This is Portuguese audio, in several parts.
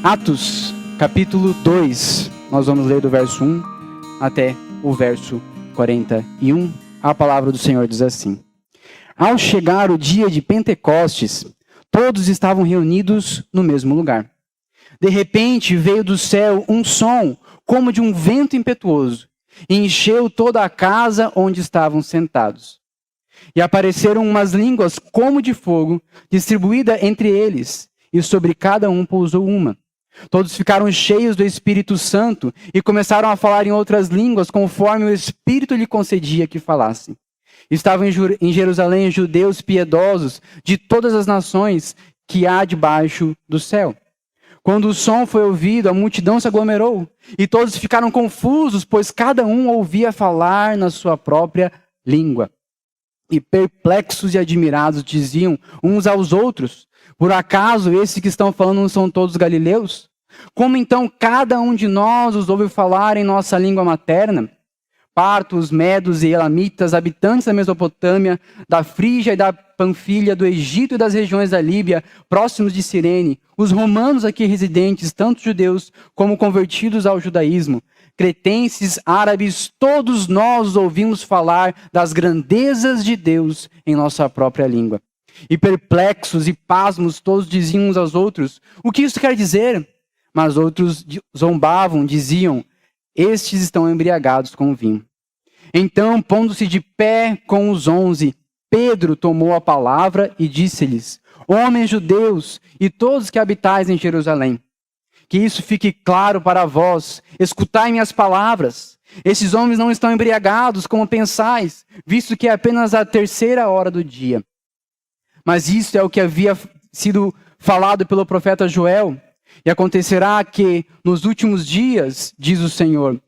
Atos, capítulo 2, nós vamos ler do verso 1 até o verso 41. A palavra do Senhor diz assim: Ao chegar o dia de Pentecostes, todos estavam reunidos no mesmo lugar. De repente veio do céu um som como de um vento impetuoso, e encheu toda a casa onde estavam sentados. E apareceram umas línguas como de fogo, distribuída entre eles, e sobre cada um pousou uma. Todos ficaram cheios do Espírito Santo e começaram a falar em outras línguas, conforme o Espírito lhe concedia que falassem. Estavam em Jerusalém judeus piedosos de todas as nações que há debaixo do céu. Quando o som foi ouvido, a multidão se aglomerou, e todos ficaram confusos, pois cada um ouvia falar na sua própria língua. E perplexos e admirados diziam uns aos outros: por acaso esses que estão falando não são todos galileus? Como então cada um de nós os ouve falar em nossa língua materna? Partos, medos e elamitas, habitantes da Mesopotâmia, da Frígia e da Panfilha, do Egito e das regiões da Líbia, próximos de Cirene, os romanos aqui residentes, tanto judeus como convertidos ao judaísmo, cretenses, árabes, todos nós ouvimos falar das grandezas de Deus em nossa própria língua. E perplexos e pasmos, todos diziam uns aos outros: o que isso quer dizer? Mas outros zombavam, diziam: estes estão embriagados com vinho. Então, pondo-se de pé com os 11, Pedro tomou a palavra e disse-lhes: homens judeus e todos que habitais em Jerusalém, que isso fique claro para vós, escutai minhas palavras. Esses homens não estão embriagados como pensais, visto que é apenas a 3ª hora do dia. Mas isso é o que havia sido falado pelo profeta Joel. E acontecerá que, nos últimos dias, diz o Senhor,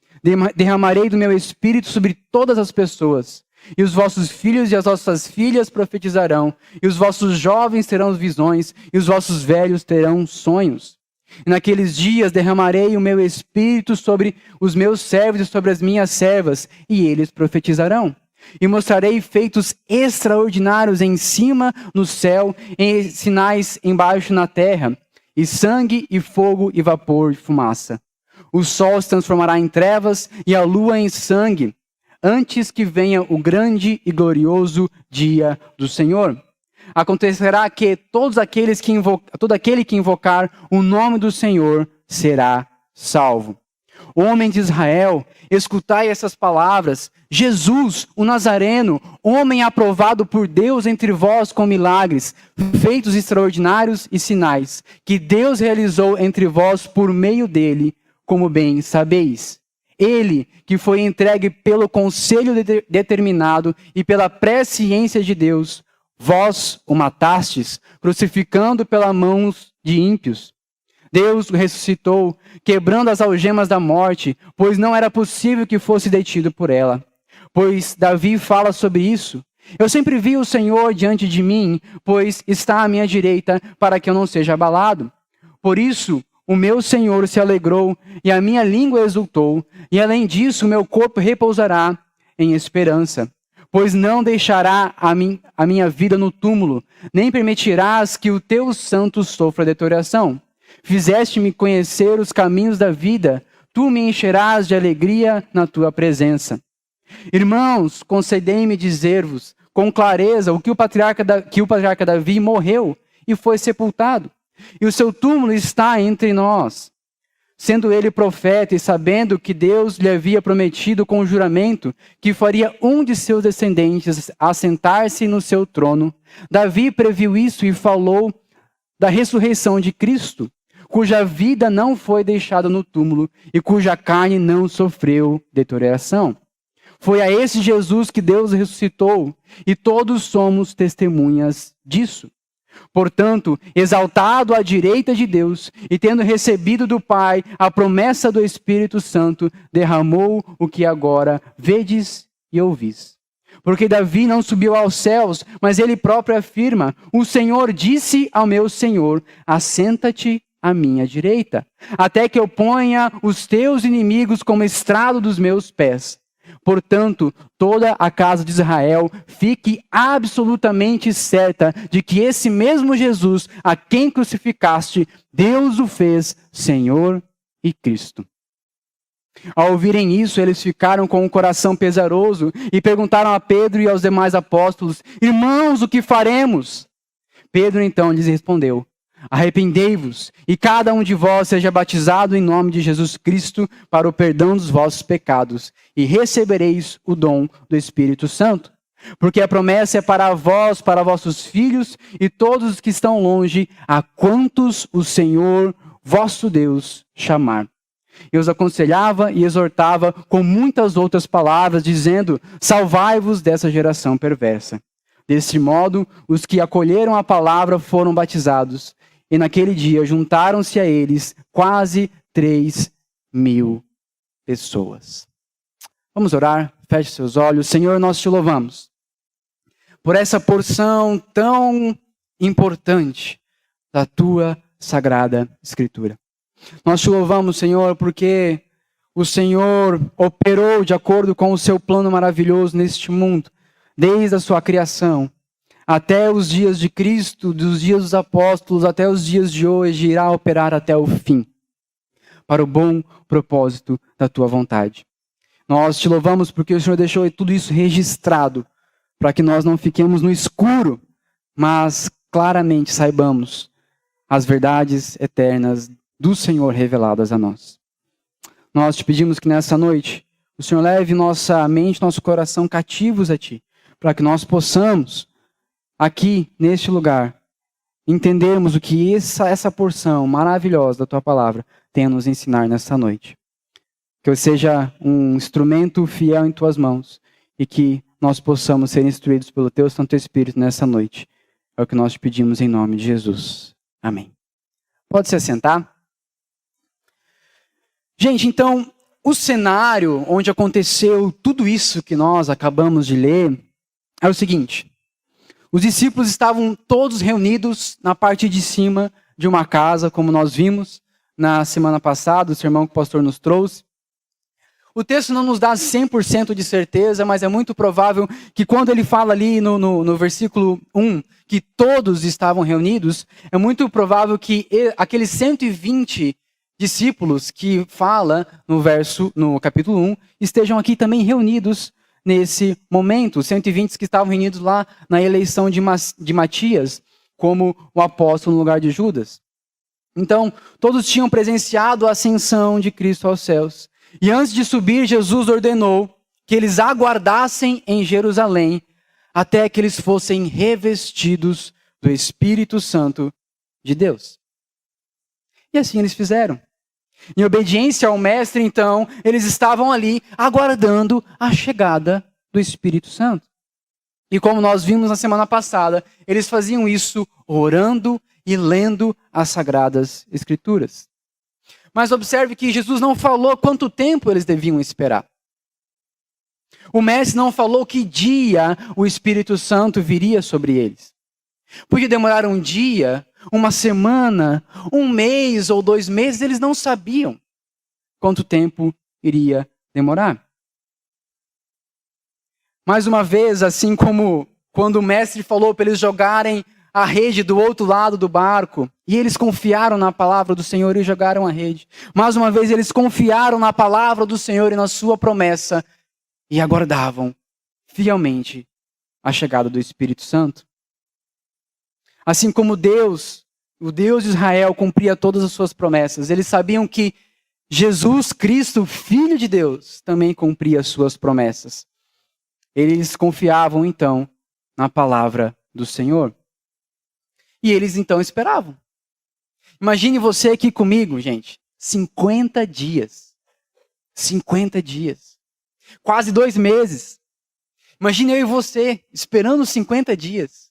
derramarei do meu espírito sobre todas as pessoas. E os vossos filhos e as vossas filhas profetizarão. E os vossos jovens terão visões. E os vossos velhos terão sonhos. E naqueles dias derramarei o meu espírito sobre os meus servos e sobre as minhas servas. E eles profetizarão. E mostrarei feitos extraordinários em cima no céu, e sinais embaixo na terra, e sangue, e fogo, e vapor, e fumaça. O sol se transformará em trevas, e a lua em sangue, antes que venha o grande e glorioso dia do Senhor. Acontecerá que todo aquele que invocar o nome do Senhor será salvo. Homem de Israel, escutai essas palavras: Jesus, o Nazareno, homem aprovado por Deus entre vós com milagres, feitos extraordinários e sinais, que Deus realizou entre vós por meio dele, como bem sabeis. Ele, que foi entregue pelo conselho determinado e pela presciência de Deus, vós o matastes, crucificando pelas mãos de ímpios. Deus o ressuscitou, quebrando as algemas da morte, pois não era possível que fosse detido por ela. Pois Davi fala sobre isso: eu sempre vi o Senhor diante de mim, pois está à minha direita, para que eu não seja abalado. Por isso, o meu Senhor se alegrou, e a minha língua exultou, e além disso, o meu corpo repousará em esperança. Pois não deixará a minha vida no túmulo, nem permitirás que o teu santo sofra deterioração. Fizeste-me conhecer os caminhos da vida, tu me encherás de alegria na tua presença. Irmãos, concedei-me dizer-vos com clareza que o patriarca Davi morreu e foi sepultado, e o seu túmulo está entre nós. Sendo ele profeta e sabendo que Deus lhe havia prometido com juramento que faria um de seus descendentes assentar-se no seu trono, Davi previu isso e falou da ressurreição de Cristo, cuja vida não foi deixada no túmulo e cuja carne não sofreu deterioração. Foi a esse Jesus que Deus ressuscitou, e todos somos testemunhas disso. Portanto, exaltado à direita de Deus e tendo recebido do Pai a promessa do Espírito Santo, derramou o que agora vedes e ouvis. Porque Davi não subiu aos céus, mas ele próprio afirma: o Senhor disse ao meu Senhor: assenta-te à minha direita, até que eu ponha os teus inimigos como estrado dos meus pés. Portanto, toda a casa de Israel fique absolutamente certa de que esse mesmo Jesus, a quem crucificaste, Deus o fez Senhor e Cristo. Ao ouvirem isso, eles ficaram com o coração pesaroso e perguntaram a Pedro e aos demais apóstolos: Irmãos, o que faremos? Pedro então lhes respondeu: Arrependei-vos e cada um de vós seja batizado em nome de Jesus Cristo para o perdão dos vossos pecados e recebereis o dom do Espírito Santo. Porque a promessa é para vós, para vossos filhos e todos os que estão longe, a quantos o Senhor, vosso Deus, chamar. Eu os aconselhava e exortava com muitas outras palavras, dizendo: Salvai-vos dessa geração perversa. Desse modo, os que acolheram a palavra foram batizados, e naquele dia juntaram-se a eles quase 3.000 pessoas. Vamos orar? Feche seus olhos. Senhor, nós te louvamos por essa porção tão importante da tua sagrada Escritura. Nós te louvamos, Senhor, porque o Senhor operou de acordo com o seu plano maravilhoso neste mundo, desde a sua criação, até os dias de Cristo, dos dias dos apóstolos, até os dias de hoje, irá operar até o fim, para o bom propósito da tua vontade. Nós te louvamos porque o Senhor deixou tudo isso registrado, para que nós não fiquemos no escuro, mas claramente saibamos as verdades eternas do Senhor reveladas a nós. Nós te pedimos que nessa noite o Senhor leve nossa mente, nosso coração cativos a Ti, para que nós possamos, aqui neste lugar, entendermos o que essa porção maravilhosa da Tua palavra tem a nos ensinar nessa noite. Que eu seja um instrumento fiel em Tuas mãos e que nós possamos ser instruídos pelo Teu Santo Espírito nessa noite. É o que nós te pedimos em nome de Jesus. Amém. Pode se assentar? Gente, então, o cenário onde aconteceu tudo isso que nós acabamos de ler é o seguinte: os discípulos estavam todos reunidos na parte de cima de uma casa, como nós vimos na semana passada, o sermão que o pastor nos trouxe. O texto não nos dá 100% de certeza, mas é muito provável que quando ele fala ali no versículo 1, que todos estavam reunidos, é muito provável que aqueles 120 discípulos que fala no capítulo 1, estejam aqui também reunidos nesse momento. Os 120 que estavam reunidos lá na eleição de Matias, como o apóstolo no lugar de Judas. Então, todos tinham presenciado a ascensão de Cristo aos céus. E antes de subir, Jesus ordenou que eles aguardassem em Jerusalém até que eles fossem revestidos do Espírito Santo de Deus. E assim eles fizeram. Em obediência ao Mestre, então, eles estavam ali aguardando a chegada do Espírito Santo. E como nós vimos na semana passada, eles faziam isso orando e lendo as Sagradas Escrituras. Mas observe que Jesus não falou quanto tempo eles deviam esperar. O Mestre não falou que dia o Espírito Santo viria sobre eles. Podia demorar um dia, uma semana, um mês ou 2 meses, eles não sabiam quanto tempo iria demorar. Mais uma vez, assim como quando o Mestre falou para eles jogarem a rede do outro lado do barco, e eles confiaram na palavra do Senhor e jogaram a rede. Mais uma vez, eles confiaram na palavra do Senhor e na sua promessa e aguardavam fielmente a chegada do Espírito Santo. Assim como Deus, o Deus de Israel, cumpria todas as suas promessas, eles sabiam que Jesus Cristo, Filho de Deus, também cumpria as suas promessas. Eles confiavam, então, na palavra do Senhor. E eles, então, esperavam. Imagine você aqui comigo, gente. 50 dias. 50 dias. Quase 2 meses. Imagine eu e você esperando 50 dias.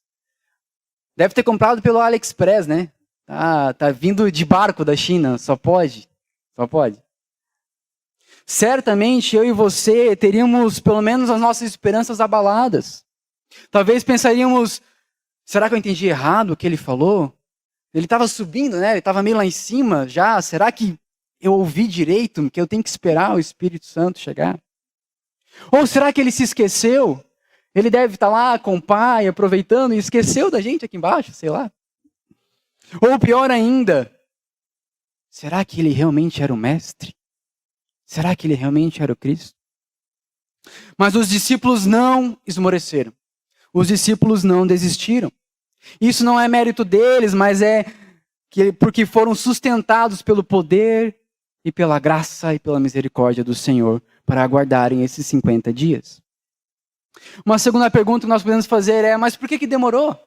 Deve ter comprado pelo AliExpress, né? Tá vindo de barco da China, só pode. Só pode. Certamente eu e você teríamos pelo menos as nossas esperanças abaladas. Talvez pensaríamos: será que eu entendi errado o que ele falou? Ele estava subindo, né? Ele estava meio lá em cima já. Será que eu ouvi direito? Que eu tenho que esperar o Espírito Santo chegar? Ou será que ele se esqueceu? Ele deve estar lá com o pai, aproveitando, e esqueceu da gente aqui embaixo, sei lá. Ou pior ainda, será que ele realmente era o mestre? Será que ele realmente era o Cristo? Mas os discípulos não esmoreceram. Os discípulos não desistiram. Isso não é mérito deles, mas é porque foram sustentados pelo poder e pela graça e pela misericórdia do Senhor para aguardarem esses 50 dias. Uma segunda pergunta que nós podemos fazer é, mas por que demorou?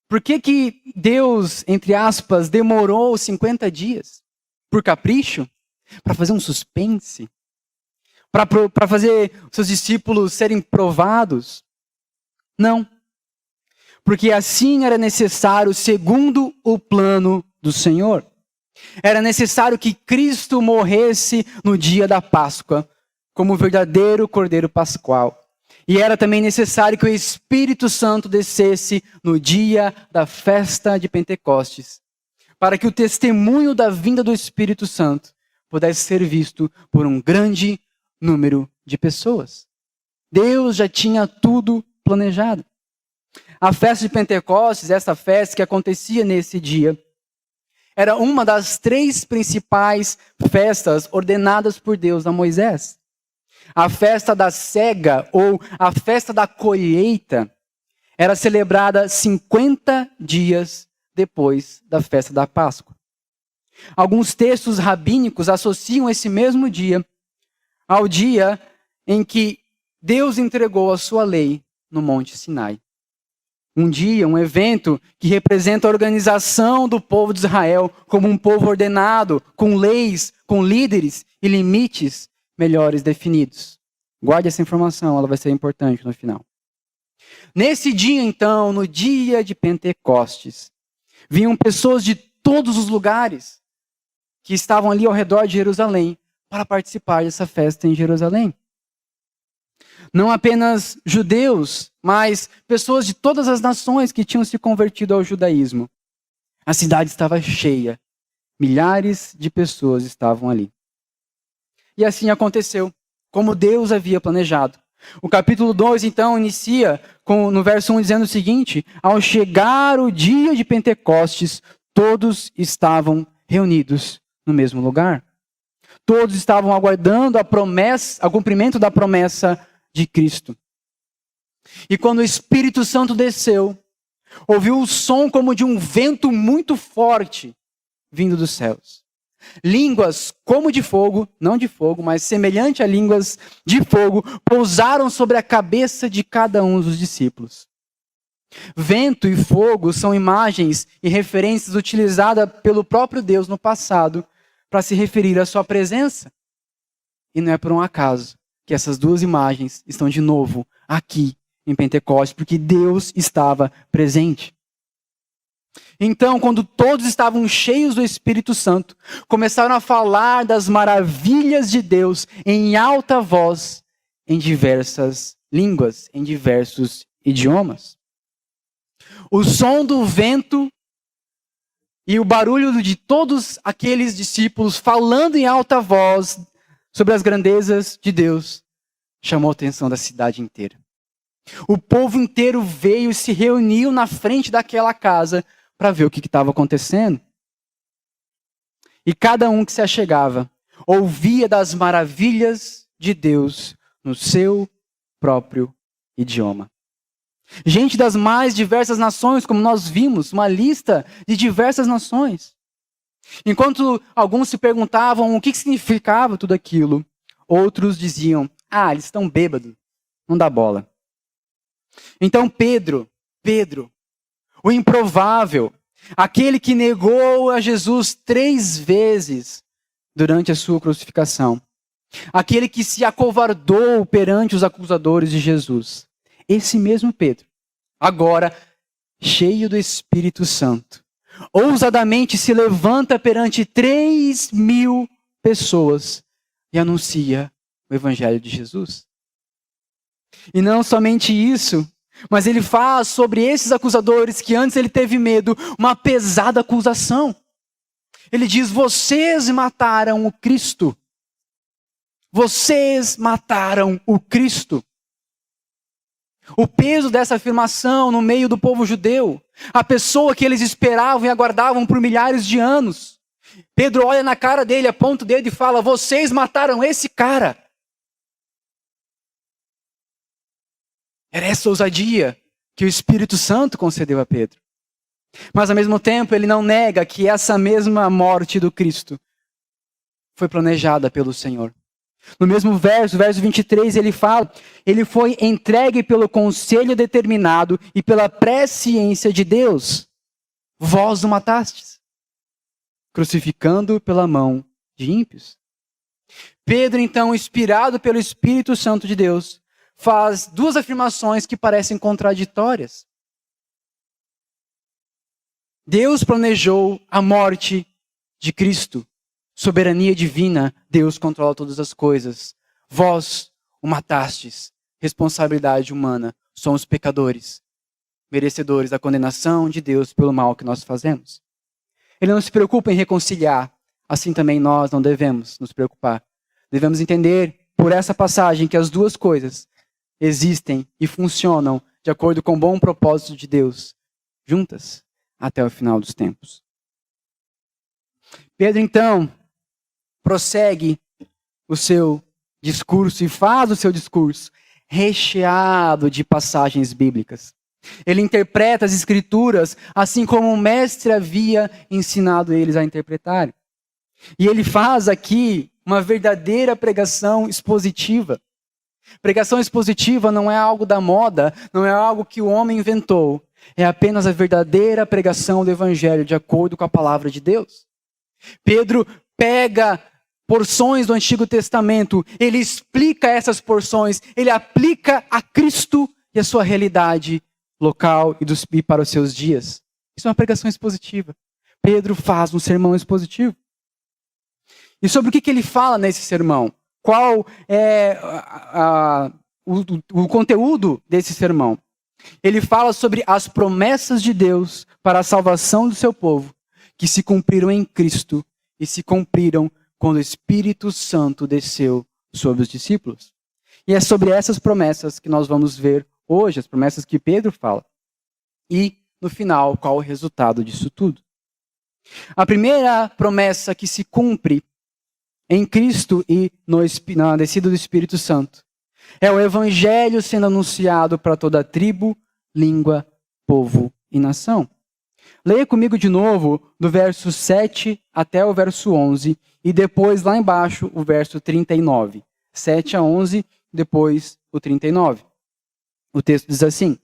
Por que Deus, entre aspas, demorou 50 dias? Por capricho? Para fazer um suspense? Para fazer os seus discípulos serem provados? Não. Porque assim era necessário segundo o plano do Senhor. Era necessário que Cristo morresse no dia da Páscoa, como o verdadeiro Cordeiro Pascual. E era também necessário que o Espírito Santo descesse no dia da festa de Pentecostes, para que o testemunho da vinda do Espírito Santo pudesse ser visto por um grande número de pessoas. Deus já tinha tudo planejado. A festa de Pentecostes, essa festa que acontecia nesse dia, era uma das 3 principais festas ordenadas por Deus a Moisés. A festa da cega, ou a festa da colheita, era celebrada 50 dias depois da festa da Páscoa. Alguns textos rabínicos associam esse mesmo dia ao dia em que Deus entregou a sua lei no Monte Sinai. Um dia, um evento que representa a organização do povo de Israel como um povo ordenado, com leis, com líderes e limites melhores definidos. Guarde essa informação, ela vai ser importante no final. Nesse dia, então, no dia de Pentecostes, vinham pessoas de todos os lugares que estavam ali ao redor de Jerusalém para participar dessa festa em Jerusalém. Não apenas judeus, mas pessoas de todas as nações que tinham se convertido ao judaísmo. A cidade estava cheia. Milhares de pessoas estavam ali. E assim aconteceu, como Deus havia planejado. O capítulo 2, então, inicia no verso 1 dizendo o seguinte: ao chegar o dia de Pentecostes, todos estavam reunidos no mesmo lugar. Todos estavam aguardando o cumprimento da promessa de Cristo. E quando o Espírito Santo desceu, ouviu o som como de um vento muito forte vindo dos céus. Línguas como de fogo, não de fogo, mas semelhante a línguas de fogo, pousaram sobre a cabeça de cada um dos discípulos. Vento e fogo são imagens e referências utilizadas pelo próprio Deus no passado para se referir à sua presença. E não é por um acaso que essas 2 imagens estão de novo aqui em Pentecostes, porque Deus estava presente. Então, quando todos estavam cheios do Espírito Santo, começaram a falar das maravilhas de Deus em alta voz, em diversas línguas, em diversos idiomas. O som do vento e o barulho de todos aqueles discípulos falando em alta voz sobre as grandezas de Deus chamou a atenção da cidade inteira. O povo inteiro veio e se reuniu na frente daquela casa para ver o que estava acontecendo. E cada um que se achegava ouvia das maravilhas de Deus no seu próprio idioma. Gente das mais diversas nações, como nós vimos, uma lista de diversas nações. Enquanto alguns se perguntavam o que significava tudo aquilo, outros diziam: eles estão bêbados, não dá bola. Então Pedro, o improvável, aquele que negou a Jesus 3 vezes durante a sua crucificação, aquele que se acovardou perante os acusadores de Jesus, esse mesmo Pedro, agora cheio do Espírito Santo, ousadamente se levanta perante 3.000 pessoas e anuncia o Evangelho de Jesus. E não somente isso, mas ele faz sobre esses acusadores que antes ele teve medo, uma pesada acusação. Ele diz: vocês mataram o Cristo. vocês mataram o Cristo. O peso dessa afirmação no meio do povo judeu, a pessoa que eles esperavam e aguardavam por milhares de anos. Pedro olha na cara dele, aponta o dedo e fala: vocês mataram esse cara. Era essa ousadia que o Espírito Santo concedeu a Pedro. Mas ao mesmo tempo ele não nega que essa mesma morte do Cristo foi planejada pelo Senhor. No mesmo verso 23, ele fala: ele foi entregue pelo conselho determinado e pela presciência de Deus. Vós o matastes, crucificando pela mão de ímpios. Pedro, então, inspirado pelo Espírito Santo de Deus, faz duas afirmações que parecem contraditórias. Deus planejou a morte de Cristo. Soberania divina, Deus controla todas as coisas. Vós o matastes. Responsabilidade humana. Somos pecadores, merecedores da condenação de Deus pelo mal que nós fazemos. Ele não se preocupa em reconciliar. Assim também nós não devemos nos preocupar. Devemos entender por essa passagem que as duas coisas existem e funcionam de acordo com o bom propósito de Deus, juntas até o final dos tempos. Pedro, então, prossegue o seu discurso e faz o seu discurso recheado de passagens bíblicas. Ele interpreta as Escrituras assim como o mestre havia ensinado eles a interpretarem. E ele faz aqui uma verdadeira pregação expositiva. Pregação expositiva não é algo da moda, não é algo que o homem inventou. É apenas a verdadeira pregação do Evangelho de acordo com a palavra de Deus. Pedro pega porções do Antigo Testamento, ele explica essas porções, ele aplica a Cristo e a sua realidade local e para os seus dias. Isso é uma pregação expositiva. Pedro faz um sermão expositivo. E sobre o que ele fala nesse sermão? Qual é o conteúdo desse sermão? Ele fala sobre as promessas de Deus para a salvação do seu povo, que se cumpriram em Cristo e se cumpriram quando o Espírito Santo desceu sobre os discípulos. E é sobre essas promessas que nós vamos ver hoje, as promessas que Pedro fala. E, no final, qual o resultado disso tudo? A primeira promessa que se cumpre em Cristo e na descida do Espírito Santo é o Evangelho sendo anunciado para toda tribo, língua, povo e nação. Leia comigo de novo do verso 7 até o verso 11 e depois lá embaixo o verso 39. 7 a 11, depois o 39. O texto diz assim: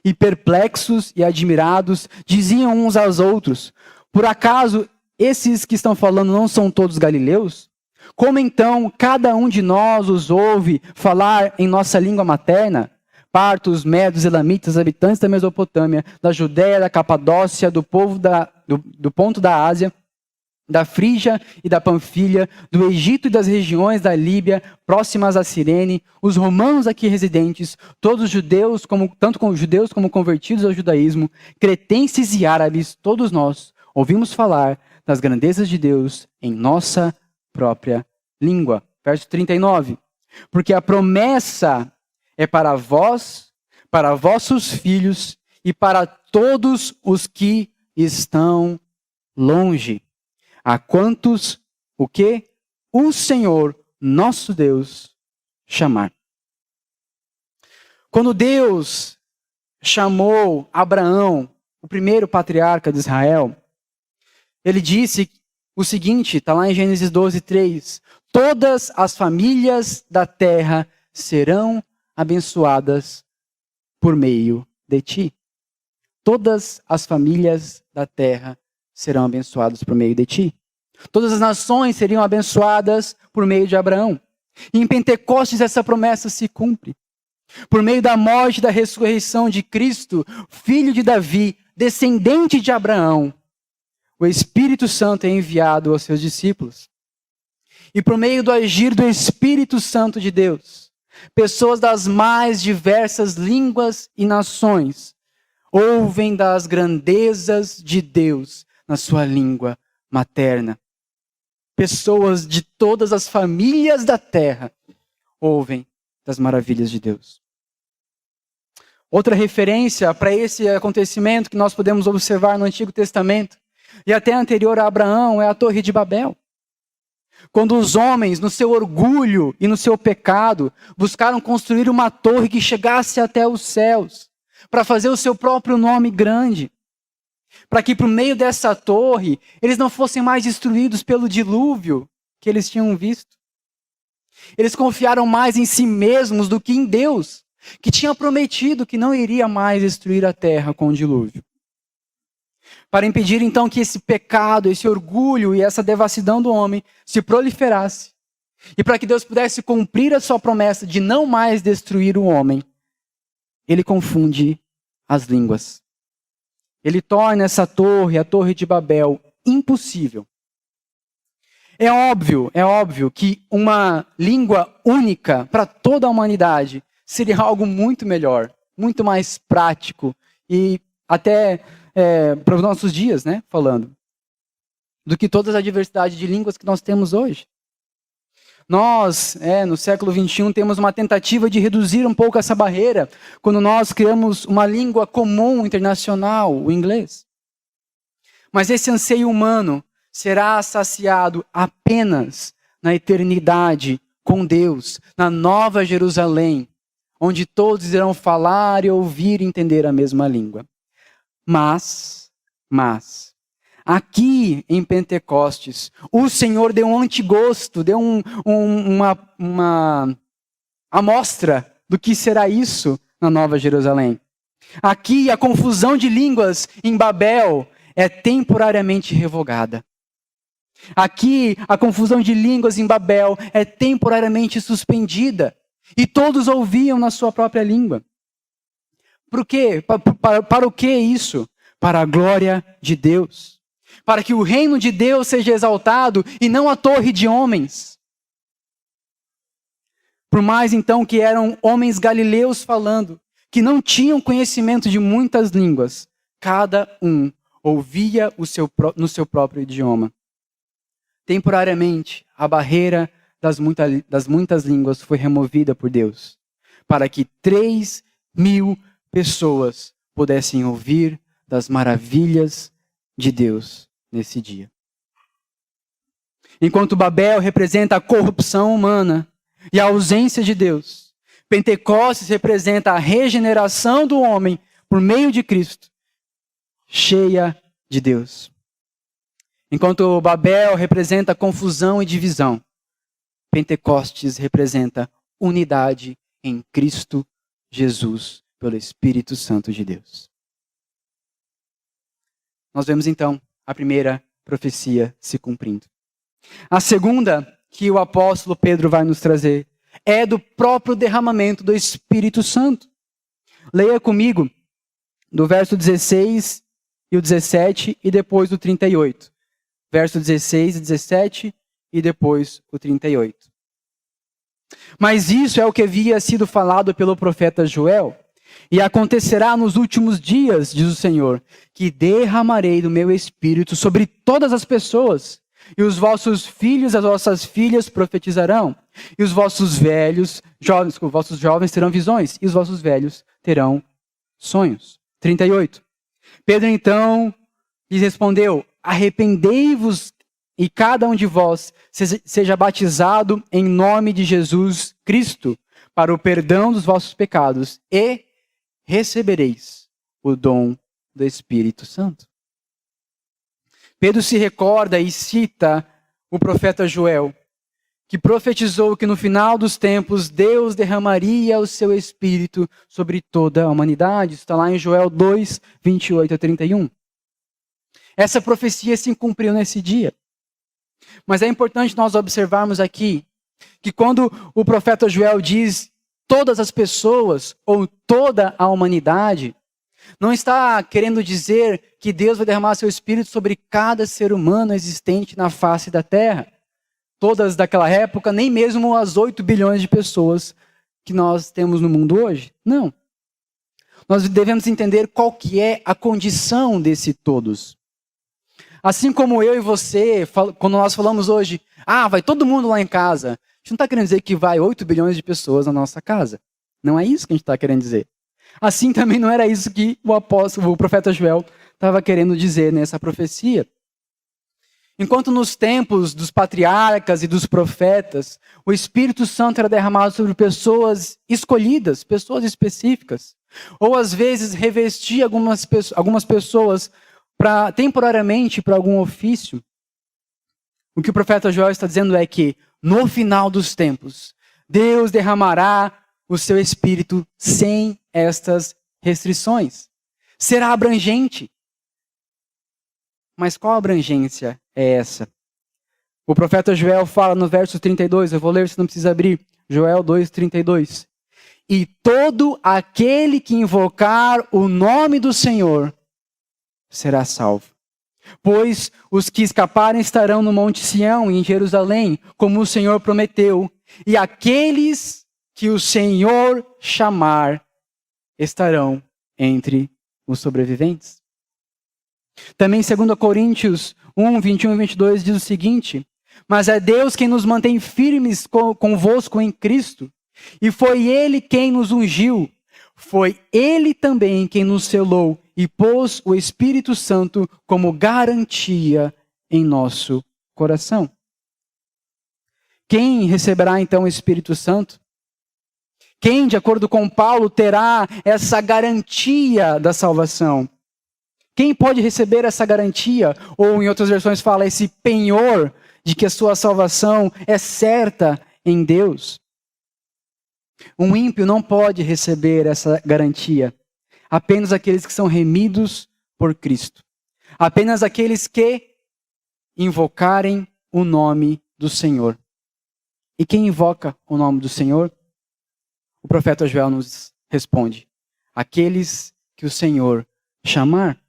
e perplexos e admirados diziam uns aos outros: por acaso esses que estão falando não são todos galileus? Como então cada um de nós os ouve falar em nossa língua materna? Partos, medos, elamitas, habitantes da Mesopotâmia, da Judéia, da Capadócia, do ponto da Ásia, da Frígia e da Panfilha, do Egito e das regiões da Líbia, próximas a Cirene, os romanos aqui residentes, todos judeus, tanto judeus como convertidos ao judaísmo, cretenses e árabes, todos nós ouvimos falar das grandezas de Deus em nossa própria língua. Verso 39. Porque a promessa é para vós, para vossos filhos e para todos os que estão longe. A quantos, o quê? O Senhor, nosso Deus, chamar. Quando Deus chamou Abraão, o primeiro patriarca de Israel, ele disse o seguinte, está lá em Gênesis 12, 3. Todas as famílias da terra serão abençoadas por meio de ti. Todas as famílias da terra serão abençoadas por meio de ti. Todas as nações seriam abençoadas por meio de Abraão. E em Pentecostes essa promessa se cumpre. Por meio da morte e da ressurreição de Cristo, filho de Davi, descendente de Abraão, o Espírito Santo é enviado aos seus discípulos. E por meio do agir do Espírito Santo de Deus, pessoas das mais diversas línguas e nações ouvem das grandezas de Deus na sua língua materna. pessoas de todas as famílias da terra ouvem das maravilhas de Deus. Outra referência para esse acontecimento que nós podemos observar no Antigo Testamento e até anterior a Abraão é a Torre de Babel. Quando os homens, no seu orgulho e no seu pecado, buscaram construir uma torre que chegasse até os céus, para fazer o seu próprio nome grande, para que por meio dessa torre, eles não fossem mais destruídos pelo dilúvio que eles tinham visto. Eles confiaram mais em si mesmos do que em Deus, que tinha prometido que não iria mais destruir a terra com o dilúvio. Para impedir então que esse pecado, esse orgulho e essa devassidão do homem se proliferasse, e para que Deus pudesse cumprir a sua promessa de não mais destruir o homem, ele confunde as línguas. Ele torna essa torre, a Torre de Babel, impossível. É óbvio que uma língua única para toda a humanidade seria algo muito melhor, muito mais prático e até para os nossos dias, né, falando, do que toda a diversidade de línguas que nós temos hoje. Nós, no século XXI, temos uma tentativa de reduzir um pouco essa barreira quando nós criamos uma língua comum internacional, o inglês. Mas esse anseio humano será saciado apenas na eternidade com Deus, na Nova Jerusalém, onde todos irão falar e ouvir e entender a mesma língua. Mas, aqui em Pentecostes, o Senhor deu um antigosto, deu uma amostra do que será isso na Nova Jerusalém. Aqui a confusão de línguas em Babel é temporariamente revogada. Aqui a confusão de línguas em Babel é temporariamente suspendida. E todos ouviam na sua própria língua. Por quê? Para o que isso? Para a glória de Deus. Para que o reino de Deus seja exaltado e não a torre de homens. Por mais então que eram homens galileus falando, que não tinham conhecimento de muitas línguas, cada um ouvia no seu próprio idioma. Temporariamente, a barreira das muitas línguas foi removida por Deus, para que 3.000 pessoas pudessem ouvir das maravilhas de Deus nesse dia. Enquanto Babel representa a corrupção humana e a ausência de Deus, Pentecostes representa a regeneração do homem por meio de Cristo, cheia de Deus. Enquanto Babel representa confusão e divisão, Pentecostes representa unidade em Cristo Jesus, pelo Espírito Santo de Deus. Nós vemos então a primeira profecia se cumprindo. A segunda que o apóstolo Pedro vai nos trazer é do próprio derramamento do Espírito Santo. Leia comigo do verso 16 e o 17 e depois do 38. Verso 16 e 17 e depois o 38. Mas isso é o que havia sido falado pelo profeta Joel. E acontecerá nos últimos dias, diz o Senhor, que derramarei do meu espírito sobre todas as pessoas, e os vossos filhos e as vossas filhas profetizarão, e os vossos jovens terão visões, e os vossos velhos terão sonhos. 38. Pedro então lhes respondeu: arrependei-vos e cada um de vós seja batizado em nome de Jesus Cristo, para o perdão dos vossos pecados, e recebereis o dom do Espírito Santo. Pedro se recorda e cita o profeta Joel, que profetizou que no final dos tempos Deus derramaria o seu Espírito sobre toda a humanidade. Isso está lá em Joel 2, 28 a 31. Essa profecia se cumpriu nesse dia. Mas é importante nós observarmos aqui que quando o profeta Joel diz todas as pessoas ou toda a humanidade, não está querendo dizer que Deus vai derramar seu Espírito sobre cada ser humano existente na face da terra. Todas daquela época, nem mesmo as 8 bilhões de pessoas que nós temos no mundo hoje. Não. Nós devemos entender qual que é a condição desse todos. Assim como eu e você, quando nós falamos hoje, vai todo mundo lá em casa. A gente não está querendo dizer que vai 8 bilhões de pessoas na nossa casa. Não é isso que a gente está querendo dizer. Assim também não era isso que o profeta Joel estava querendo dizer nessa profecia. Enquanto nos tempos dos patriarcas e dos profetas, o Espírito Santo era derramado sobre pessoas escolhidas, pessoas específicas, ou às vezes revestia algumas pessoas temporariamente para algum ofício. O que o profeta Joel está dizendo é que no final dos tempos, Deus derramará o seu Espírito sem estas restrições. Será abrangente. Mas qual abrangência é essa? O profeta Joel fala no verso 32, eu vou ler, você não precisa abrir, Joel 2:32. E todo aquele que invocar o nome do Senhor será salvo. Pois os que escaparem estarão no Monte Sião e em Jerusalém, como o Senhor prometeu, e aqueles que o Senhor chamar estarão entre os sobreviventes. Também 2 Coríntios 1, 21 e 22 diz o seguinte: mas é Deus quem nos mantém firmes convosco em Cristo, e foi Ele quem nos ungiu, foi Ele também quem nos selou e pôs o Espírito Santo como garantia em nosso coração. Quem receberá então o Espírito Santo? Quem, de acordo com Paulo, terá essa garantia da salvação? Quem pode receber essa garantia? Ou em outras versões fala esse penhor de que a sua salvação é certa em Deus. Um ímpio não pode receber essa garantia. Apenas aqueles que são remidos por Cristo. Apenas aqueles que invocarem o nome do Senhor. E quem invoca o nome do Senhor? O profeta Joel nos responde: aqueles que o Senhor chamar.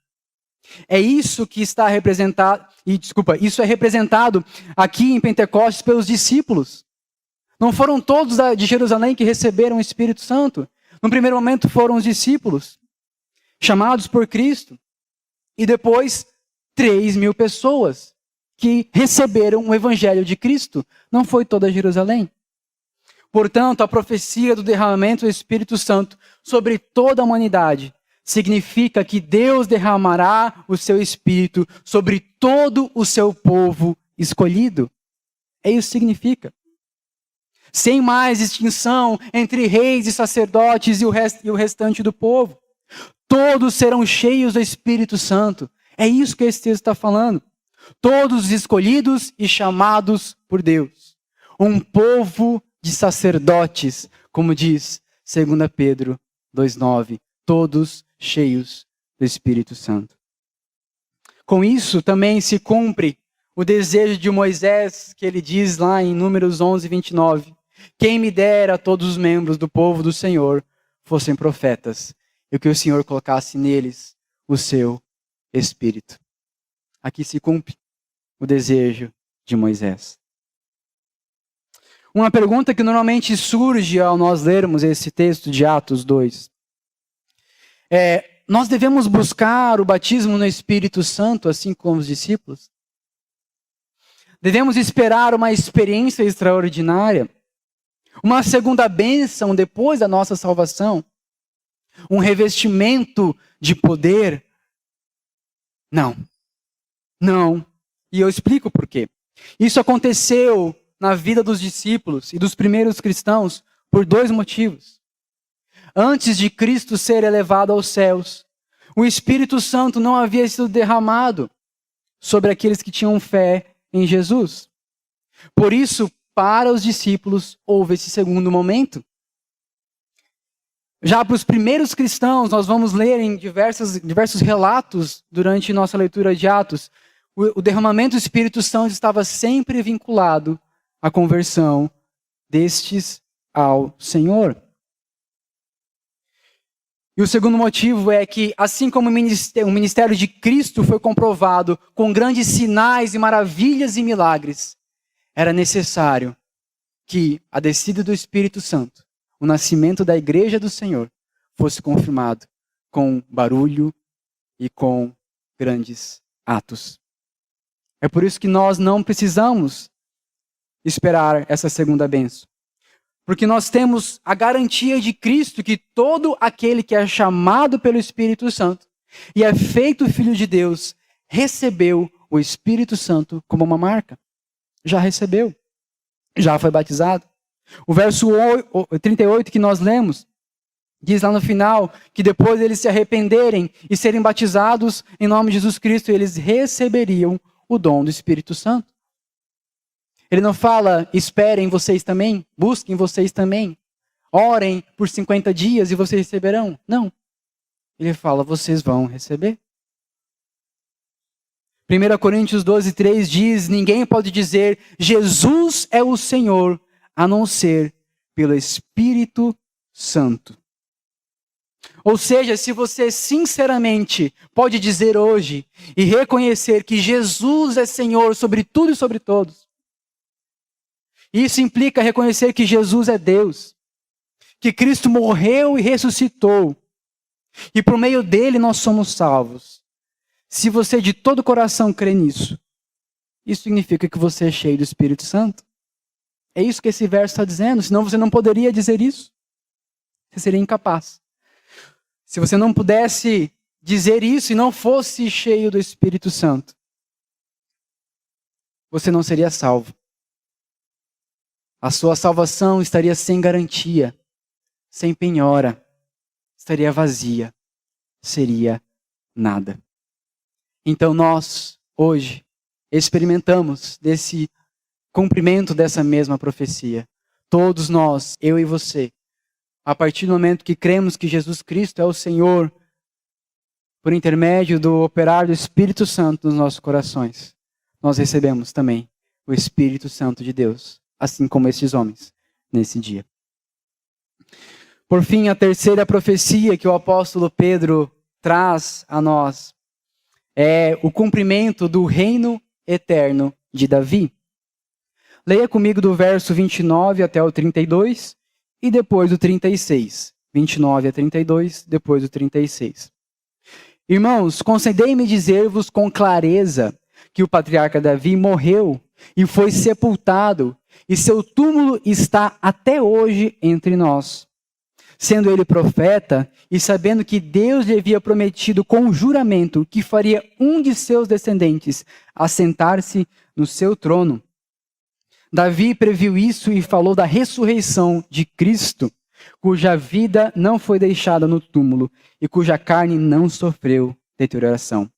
É isso que está representado, isso é representado aqui em Pentecostes pelos discípulos. Não foram todos de Jerusalém que receberam o Espírito Santo. No primeiro momento foram os discípulos, chamados por Cristo. E depois, 3.000 pessoas que receberam o Evangelho de Cristo. Não foi toda Jerusalém. Portanto, a profecia do derramamento do Espírito Santo sobre toda a humanidade significa que Deus derramará o seu Espírito sobre todo o seu povo escolhido. É isso que significa. Sem mais distinção entre reis e sacerdotes e o restante do povo. Todos serão cheios do Espírito Santo. É isso que esse texto está falando. Todos escolhidos e chamados por Deus. Um povo de sacerdotes, como diz 2 Pedro 2,9. Todos cheios do Espírito Santo. Com isso também se cumpre o desejo de Moisés, que ele diz lá em Números 11, 29. Quem me dera a todos os membros do povo do Senhor fossem profetas, e que o Senhor colocasse neles o seu Espírito. Aqui se cumpre o desejo de Moisés. Uma pergunta que normalmente surge ao nós lermos esse texto de Atos 2. Nós devemos buscar o batismo no Espírito Santo, assim como os discípulos? Devemos esperar uma experiência extraordinária? Uma segunda bênção depois da nossa salvação? Um revestimento de poder? Não. Não. E eu explico por quê. Isso aconteceu na vida dos discípulos e dos primeiros cristãos por 2 motivos. Antes de Cristo ser elevado aos céus, o Espírito Santo não havia sido derramado sobre aqueles que tinham fé em Jesus. Por isso, para os discípulos, houve esse segundo momento. Já para os primeiros cristãos, nós vamos ler em diversos relatos durante nossa leitura de Atos, o derramamento do Espírito Santo estava sempre vinculado à conversão destes ao Senhor. E o segundo motivo é que, assim como o ministério de Cristo foi comprovado com grandes sinais e maravilhas e milagres, era necessário que a descida do Espírito Santo, o nascimento da igreja do Senhor, fosse confirmado com barulho e com grandes atos. É por isso que nós não precisamos esperar essa segunda bênção. Porque nós temos a garantia de Cristo que todo aquele que é chamado pelo Espírito Santo e é feito filho de Deus, recebeu o Espírito Santo como uma marca. Já recebeu. Já foi batizado. O verso 38 que nós lemos, diz lá no final que depois eles se arrependerem e serem batizados em nome de Jesus Cristo, eles receberiam o dom do Espírito Santo. Ele não fala, esperem vocês também, busquem vocês também, orem por 50 dias e vocês receberão. Não. Ele fala, vocês vão receber. 1 Coríntios 12:3 diz, ninguém pode dizer, Jesus é o Senhor, a não ser pelo Espírito Santo. Ou seja, se você sinceramente pode dizer hoje e reconhecer que Jesus é Senhor sobre tudo e sobre todos, isso implica reconhecer que Jesus é Deus, que Cristo morreu e ressuscitou, e por meio dele nós somos salvos. Se você de todo o coração crê nisso, isso significa que você é cheio do Espírito Santo. É isso que esse verso está dizendo, senão você não poderia dizer isso. Você seria incapaz. Se você não pudesse dizer isso e não fosse cheio do Espírito Santo, você não seria salvo. A sua salvação estaria sem garantia, sem penhora, estaria vazia, seria nada. Então nós, hoje, experimentamos desse cumprimento dessa mesma profecia. Todos nós, eu e você, a partir do momento que cremos que Jesus Cristo é o Senhor, por intermédio do operar do Espírito Santo nos nossos corações, nós recebemos também o Espírito Santo de Deus, assim como esses homens, nesse dia. Por fim, a terceira profecia que o apóstolo Pedro traz a nós é o cumprimento do reino eterno de Davi. Leia comigo do verso 29 até o 32 e depois do 36. 29 a 32, depois do 36. Irmãos, concedei-me dizer-vos com clareza que o patriarca Davi morreu e foi sepultado, e seu túmulo está até hoje entre nós. Sendo ele profeta, e sabendo que Deus lhe havia prometido com juramento que faria um de seus descendentes assentar-se no seu trono. Davi previu isso e falou da ressurreição de Cristo, cuja vida não foi deixada no túmulo e cuja carne não sofreu deterioração.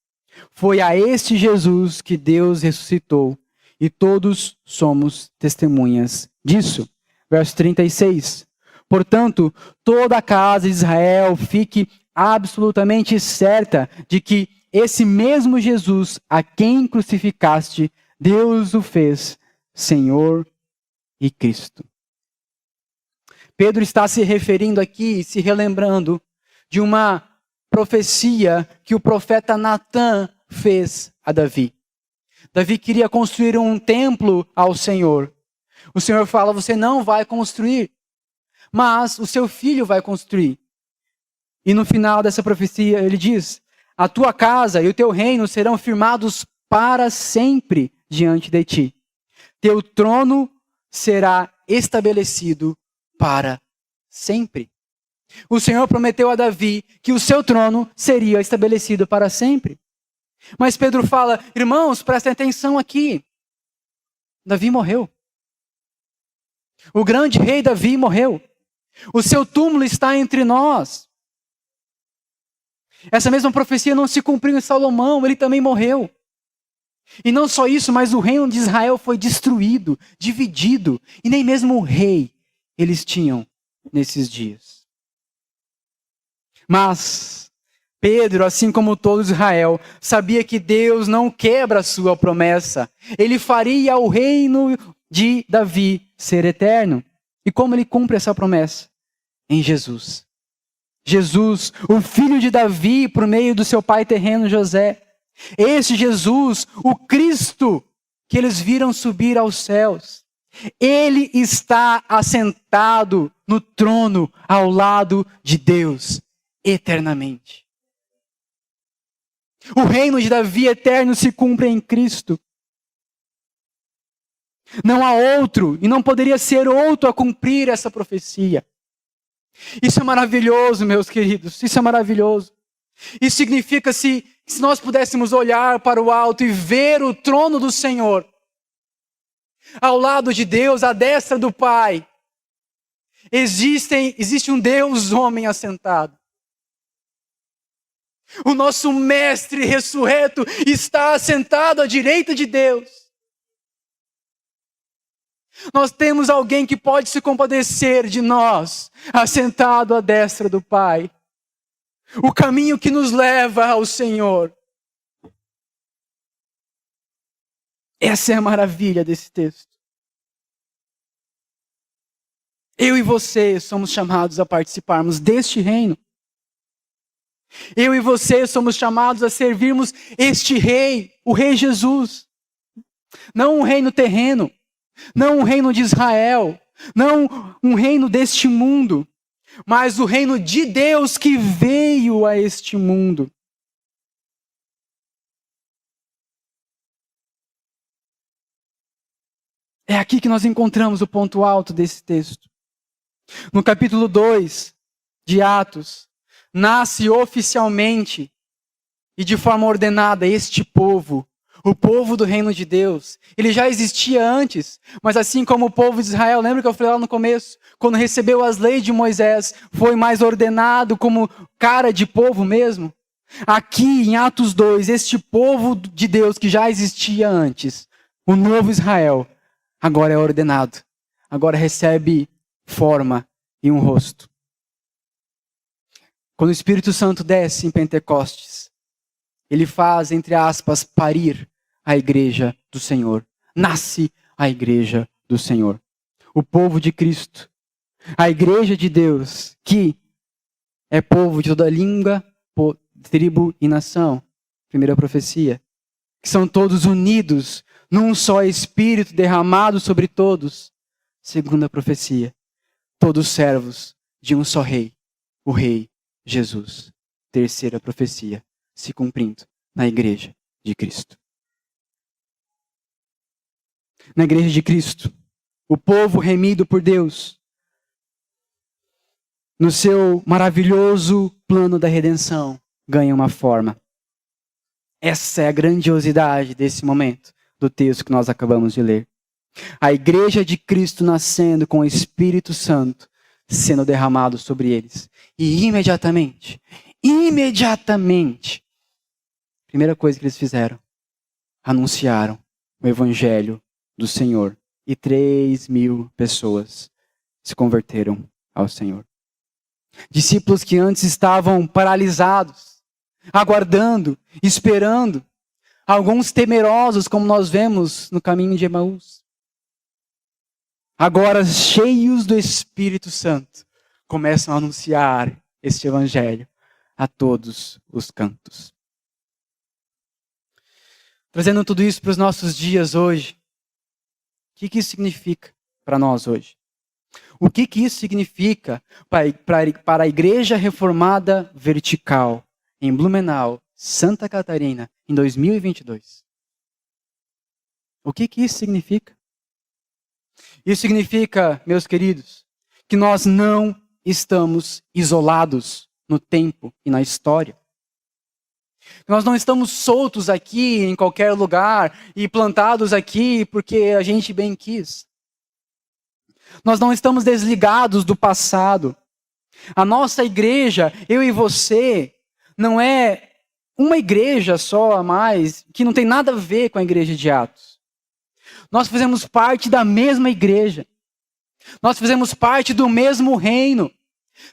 Foi a este Jesus que Deus ressuscitou, e todos somos testemunhas disso. Verso 36. Portanto, toda a casa de Israel fique absolutamente certa de que esse mesmo Jesus, a quem crucificaste, Deus o fez Senhor e Cristo. Pedro está se referindo aqui, se relembrando de uma profecia que o profeta Natã fez a Davi. Davi queria construir um templo ao Senhor. O Senhor fala, você não vai construir, mas o seu filho vai construir. E no final dessa profecia ele diz, a tua casa e o teu reino serão firmados para sempre diante de ti. Teu trono será estabelecido para sempre. O Senhor prometeu a Davi que o seu trono seria estabelecido para sempre. Mas Pedro fala, irmãos, prestem atenção aqui. Davi morreu. O grande rei Davi morreu. O seu túmulo está entre nós. Essa mesma profecia não se cumpriu em Salomão, ele também morreu. E não só isso, mas o reino de Israel foi destruído, dividido, e nem mesmo o rei eles tinham nesses dias. Mas Pedro, assim como todo Israel, sabia que Deus não quebra a sua promessa. Ele faria o reino de Davi ser eterno. E como ele cumpre essa promessa? Em Jesus. Jesus, o filho de Davi, por meio do seu pai terreno José. Esse Jesus, o Cristo, que eles viram subir aos céus. Ele está assentado no trono ao lado de Deus, eternamente. O reino de Davi eterno se cumpre em Cristo. Não há outro, e não poderia ser outro a cumprir essa profecia. Isso é maravilhoso, meus queridos, isso é maravilhoso. Isso significa se nós pudéssemos olhar para o alto e ver o trono do Senhor, ao lado de Deus, à destra do Pai, existe um Deus homem assentado. O nosso mestre ressurreto está assentado à direita de Deus. Nós temos alguém que pode se compadecer de nós, assentado à destra do Pai. O caminho que nos leva ao Senhor. Essa é a maravilha desse texto. Eu e você somos chamados a participarmos deste reino. Eu e você somos chamados a servirmos este rei, o rei Jesus. Não um reino terreno, não um reino de Israel, não um reino deste mundo, mas o reino de Deus que veio a este mundo. É aqui que nós encontramos o ponto alto desse texto. No capítulo 2 de Atos, nasce oficialmente e de forma ordenada este povo, o povo do reino de Deus. Ele já existia antes, mas assim como o povo de Israel, lembra que eu falei lá no começo? Quando recebeu as leis de Moisés, foi mais ordenado como cara de povo mesmo. Aqui em Atos 2, este povo de Deus que já existia antes, o novo Israel, agora é ordenado. Agora recebe forma e um rosto. Quando o Espírito Santo desce em Pentecostes, ele faz, entre aspas, parir a igreja do Senhor. Nasce a igreja do Senhor. O povo de Cristo. A igreja de Deus, que é povo de toda língua, tribo e nação. Primeira profecia. Que são todos unidos num só Espírito derramado sobre todos. Segunda profecia. Todos servos de um só rei, o rei Jesus. Terceira profecia se cumprindo na igreja de Cristo. Na igreja de Cristo, o povo remido por Deus, no seu maravilhoso plano da redenção, ganha uma forma. Essa é a grandiosidade desse momento do texto que nós acabamos de ler. A igreja de Cristo nascendo com o Espírito Santo sendo derramado sobre eles. E imediatamente, a primeira coisa que eles fizeram, anunciaram o Evangelho do Senhor. E 3.000 pessoas se converteram ao Senhor. Discípulos que antes estavam paralisados, aguardando, esperando. Alguns temerosos, como nós vemos no caminho de Emaús. Agora, cheios do Espírito Santo, começam a anunciar este Evangelho a todos os cantos. Trazendo tudo isso para os nossos dias hoje, o que isso significa para nós hoje? O que isso significa para a Igreja Reformada Vertical em Blumenau, Santa Catarina, em 2022? O que isso significa? Isso significa, meus queridos, que nós não estamos isolados no tempo e na história. Nós não estamos soltos aqui em qualquer lugar e plantados aqui porque a gente bem quis. Nós não estamos desligados do passado. A nossa igreja, eu e você, não é uma igreja só a mais, que não tem nada a ver com a igreja de Atos. Nós fazemos parte da mesma igreja. Nós fazemos parte do mesmo reino.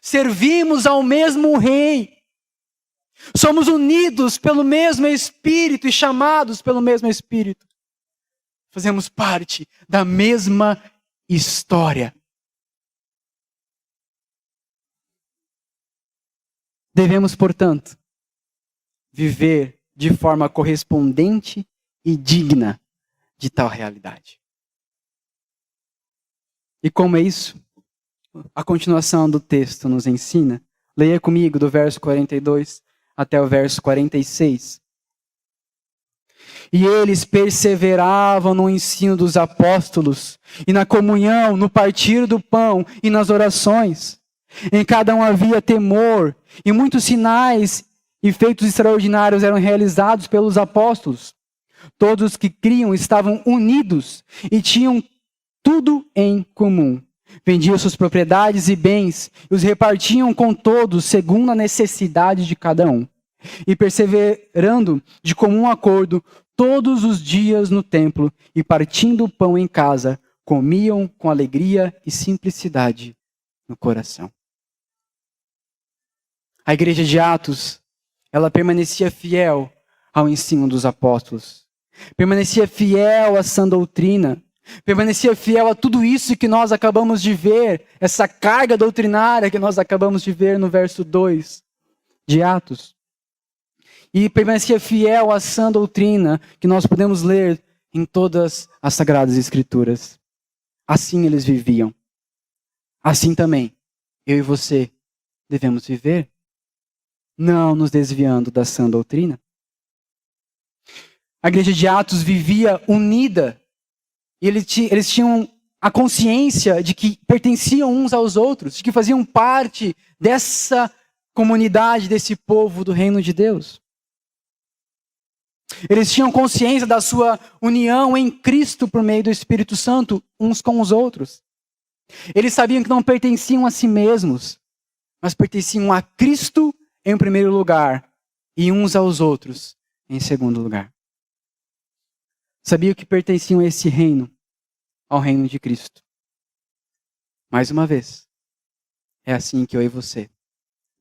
Servimos ao mesmo rei. Somos unidos pelo mesmo Espírito e chamados pelo mesmo Espírito. Fazemos parte da mesma história. Devemos, portanto, viver de forma correspondente e digna de tal realidade. E como é isso? A continuação do texto nos ensina. Leia comigo do verso 42 até o verso 46. E eles perseveravam no ensino dos apóstolos, e na comunhão, no partir do pão e nas orações. Em cada um havia temor, e muitos sinais e feitos extraordinários eram realizados pelos apóstolos. Todos os que criam estavam unidos e tinham tudo em comum. Vendiam suas propriedades e bens e os repartiam com todos segundo a necessidade de cada um. E perseverando de comum acordo todos os dias no templo e partindo o pão em casa, comiam com alegria e simplicidade no coração. A igreja de Atos, ela permanecia fiel ao ensino dos apóstolos. Permanecia fiel à sã doutrina. Permanecia fiel a tudo isso que nós acabamos de ver, essa carga doutrinária que nós acabamos de ver no verso 2 de Atos. E permanecia fiel à sã doutrina que nós podemos ler em todas as Sagradas Escrituras. Assim eles viviam. Assim também, eu e você devemos viver, não nos desviando da sã doutrina. A igreja de Atos vivia unida. E eles tinham a consciência de que pertenciam uns aos outros, de que faziam parte dessa comunidade, desse povo do reino de Deus. Eles tinham consciência da sua união em Cristo por meio do Espírito Santo, uns com os outros. Eles sabiam que não pertenciam a si mesmos, mas pertenciam a Cristo em primeiro lugar e uns aos outros em segundo lugar. Sabiam que pertenciam a esse reino, ao reino de Cristo. Mais uma vez, é assim que eu e você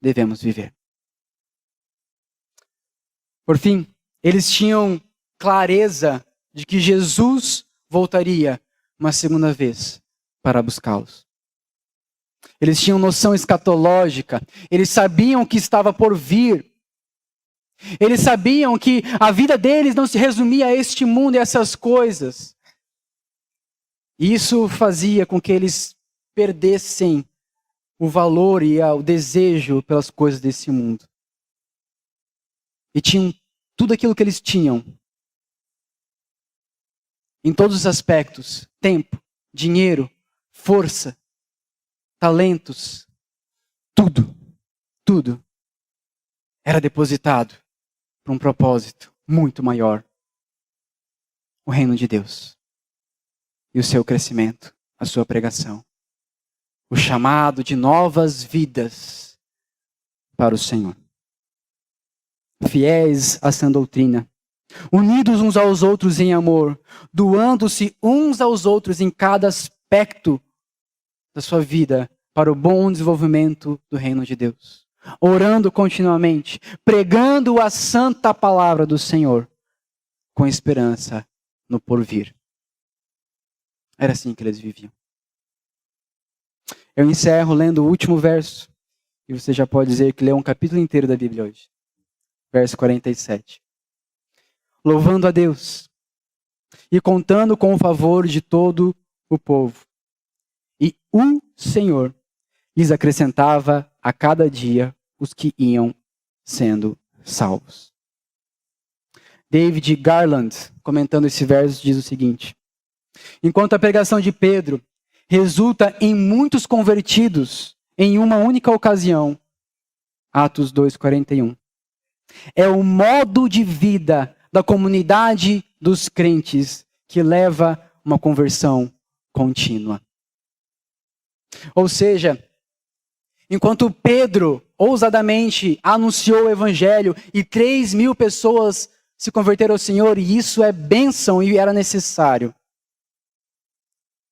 devemos viver. Por fim, eles tinham clareza de que Jesus voltaria uma segunda vez para buscá-los. Eles tinham noção escatológica, eles sabiam o que estava por vir. Eles sabiam que a vida deles não se resumia a este mundo e a essas coisas. E isso fazia com que eles perdessem o valor e o desejo pelas coisas desse mundo. E tinham tudo aquilo que eles tinham. Em todos os aspectos. Tempo, dinheiro, força, talentos. Tudo era depositado para um propósito muito maior. O reino de Deus. E o seu crescimento, a sua pregação. O chamado de novas vidas para o Senhor. Fiéis à sã doutrina. Unidos uns aos outros em amor. Doando-se uns aos outros em cada aspecto da sua vida para o bom desenvolvimento do reino de Deus. Orando continuamente. Pregando a santa palavra do Senhor. Com esperança no porvir. Era assim que eles viviam. Eu encerro lendo o último verso. E você já pode dizer que leu um capítulo inteiro da Bíblia hoje. Verso 47. Louvando a Deus. E contando com o favor de todo o povo. E o Senhor lhes acrescentava a cada dia os que iam sendo salvos. David Garland, comentando esse verso, diz o seguinte. Enquanto a pregação de Pedro resulta em muitos convertidos em uma única ocasião, Atos 2:41, é o modo de vida da comunidade dos crentes que leva uma conversão contínua. Ou seja, enquanto Pedro ousadamente anunciou o evangelho e 3.000 pessoas se converteram ao Senhor, e isso é bênção e era necessário.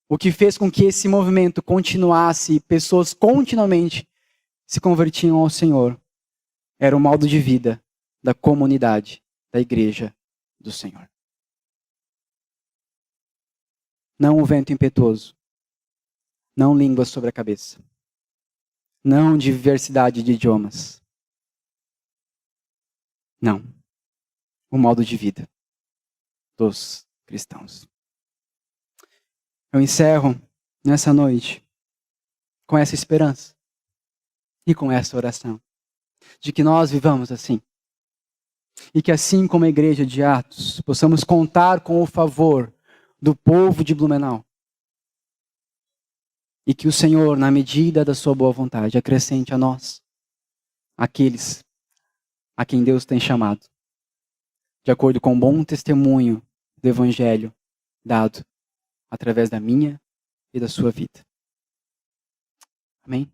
O que fez com que esse movimento continuasse e pessoas continuamente se convertiam ao Senhor era o modo de vida da comunidade, da igreja do Senhor. Não o vento impetuoso. Não línguas sobre a cabeça. Não diversidade de idiomas. Não. O modo de vida dos cristãos. Eu encerro nessa noite com essa esperança e com essa oração de que nós vivamos assim. E que assim como a igreja de Atos, possamos contar com o favor do povo de Blumenau. E que o Senhor, na medida da sua boa vontade, acrescente a nós aqueles a quem Deus tem chamado, de acordo com o bom testemunho do Evangelho dado através da minha e da sua vida. Amém?